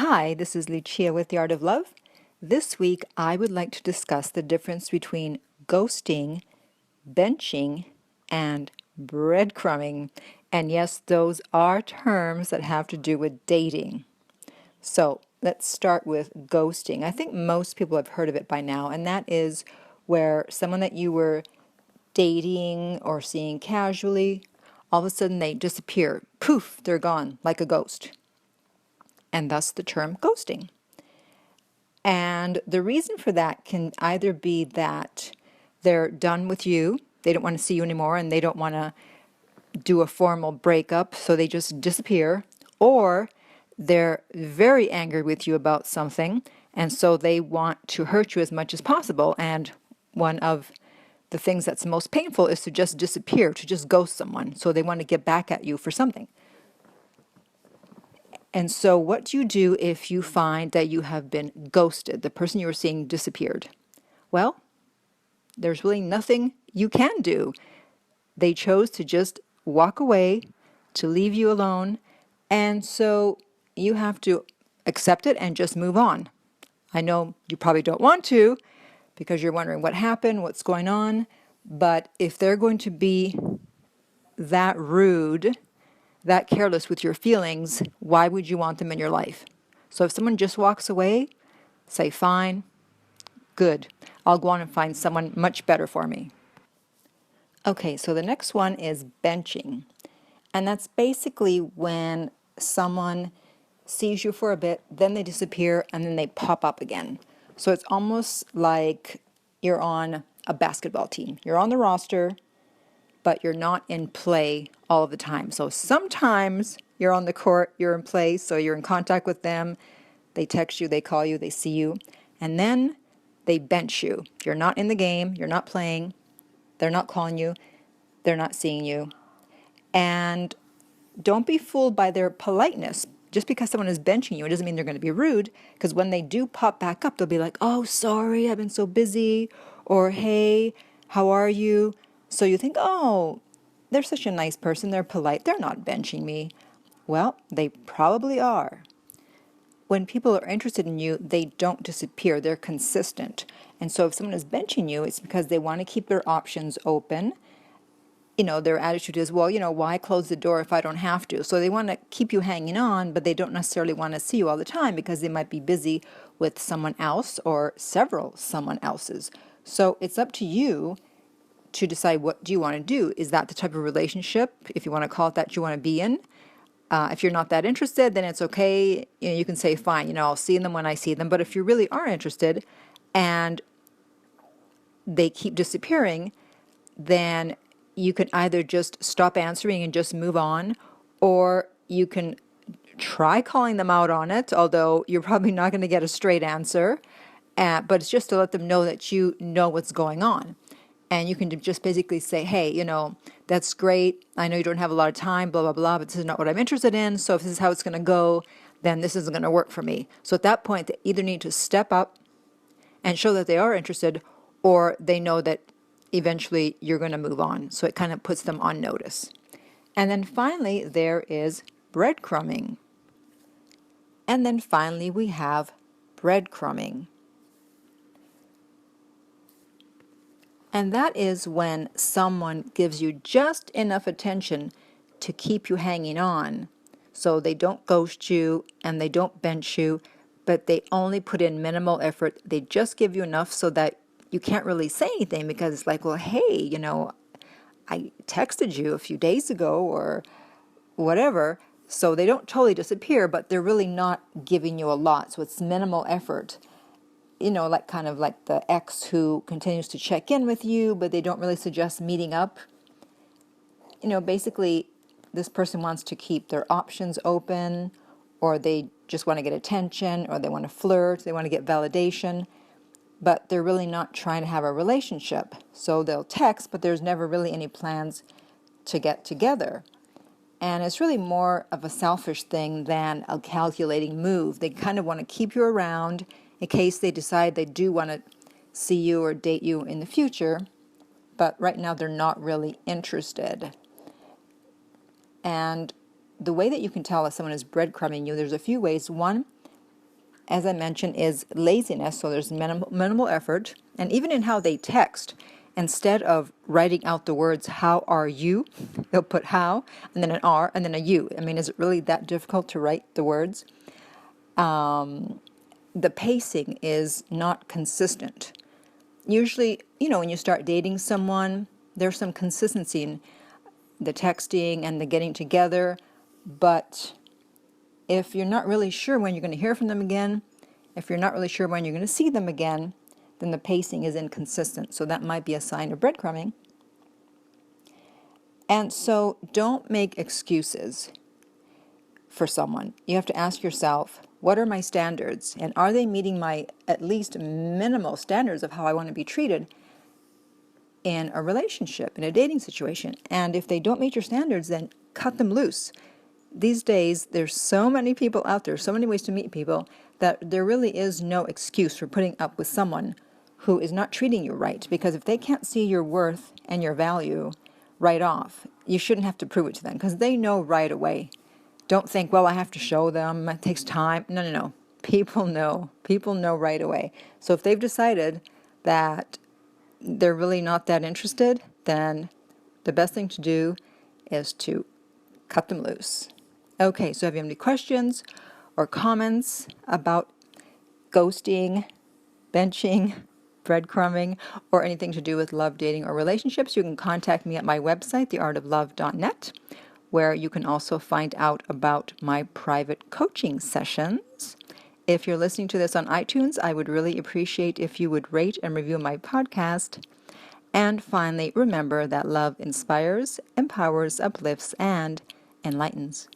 Hi, this is Lucia with The Art of Love. This week I would like to discuss the difference between ghosting, benching, and breadcrumbing. And yes, those are terms that have to do with dating. So let's start with ghosting. I think most people have heard of it by now, and that is where someone that you were dating or seeing casually, all of a sudden they disappear. Poof, they're gone like a ghost. And thus the term ghosting. And the reason for that can either be that they're done with you, they don't want to see you anymore, and they don't want to do a formal breakup, so they just disappear, or they're very angry with you about something, and so they want to hurt you as much as possible. And one of the things that's most painful is to just disappear, to just ghost someone. So they want to get back at you for something. And so what do you do if you find that you have been ghosted? The person you were seeing disappeared. Well, there's really nothing you can do. They chose to just walk away, to leave you alone, and so you have to accept it and just move on. I know you probably don't want to because you're wondering what happened, what's going on, but if they're going to be that rude, that careless with your feelings, why would you want them in your life? So if someone just walks away, say, fine, good. I'll go on and find someone much better for me. Okay, so the next one is benching. And that's basically when someone sees you for a bit, then they disappear, and then they pop up again. So it's almost like you're on a basketball team. You're on the roster, but you're not in play all of the time. So sometimes you're on the court, you're in play, so you're in contact with them. They text you, they call you, they see you, and then they bench you. You're not in the game, you're not playing, they're not calling you, they're not seeing you. And don't be fooled by their politeness. Just because someone is benching you, it doesn't mean they're going to be rude, because when they do pop back up, they'll be like, oh, sorry, I've been so busy, or hey, how are you? So you think, oh, they're such a nice person, they're polite, they're not benching me. Well, they probably are. When people are interested in you, they don't disappear, they're consistent. And so if someone is benching you, it's because they want to keep their options open. Their attitude is, well, why close the door if I don't have to? So they want to keep you hanging on, but they don't necessarily want to see you all the time because they might be busy with someone else or several someone else's. So it's up to you to decide, what do you want to do? Is that the type of relationship, if you want to call it that, you want to be in? If you're not that interested, then it's okay. You can say, fine, I'll see them when I see them. But if you really are interested and they keep disappearing, then you can either just stop answering and just move on, or you can try calling them out on it, although you're probably not going to get a straight answer. But it's just to let them know that you know what's going on. And you can just basically say, hey, that's great. I know you don't have a lot of time, blah, blah, blah, but this is not what I'm interested in. So if this is how it's going to go, then this isn't going to work for me. So at that point, they either need to step up and show that they are interested, or they know that eventually you're going to move on. So it kind of puts them on notice. And then finally, there is breadcrumbing. And then finally, we have breadcrumbing. And that is when someone gives you just enough attention to keep you hanging on. So they don't ghost you and they don't bench you, but they only put in minimal effort. They just give you enough so that you can't really say anything, because it's like, well, hey, I texted you a few days ago or whatever. So they don't totally disappear, but they're really not giving you a lot. So it's minimal effort. Like kind of like the ex who continues to check in with you, but they don't really suggest meeting up. Basically, this person wants to keep their options open, or they just want to get attention, or they want to flirt, they want to get validation, but they're really not trying to have a relationship. So they'll text, but there's never really any plans to get together. And it's really more of a selfish thing than a calculating move. They kind of want to keep you around in case they decide they do want to see you or date you in the future, but right now they're not really interested. And the way that you can tell if someone is breadcrumbing you, there's a few ways. One, as I mentioned, is laziness. So there's minimal effort. And even in how they text, instead of writing out the words, how are you? They'll put how, and then an R, and then a U. I mean, is it really that difficult to write the words? The pacing is not consistent. Usually, when you start dating someone, there's some consistency in the texting and the getting together. But if you're not really sure when you're going to hear from them again, if you're not really sure when you're going to see them again, then the pacing is inconsistent. So that might be a sign of breadcrumbing. And so don't make excuses for someone. You have to ask yourself, what are my standards? And are they meeting my at least minimal standards of how I want to be treated in a relationship, in a dating situation? And if they don't meet your standards, then cut them loose. These days, there's so many people out there, so many ways to meet people, that there really is no excuse for putting up with someone who is not treating you right. Because if they can't see your worth and your value right off, you shouldn't have to prove it to them, because they know right away. Don't think, well, I have to show them, it takes time. No. People know. People know right away. So if they've decided that they're really not that interested, then the best thing to do is to cut them loose. Okay, so if you have any questions or comments about ghosting, benching, breadcrumbing, or anything to do with love, dating, or relationships, you can contact me at my website, theartoflove.net, where you can also find out about my private coaching sessions. If you're listening to this on iTunes, I would really appreciate if you would rate and review my podcast. And finally, remember that love inspires, empowers, uplifts, and enlightens.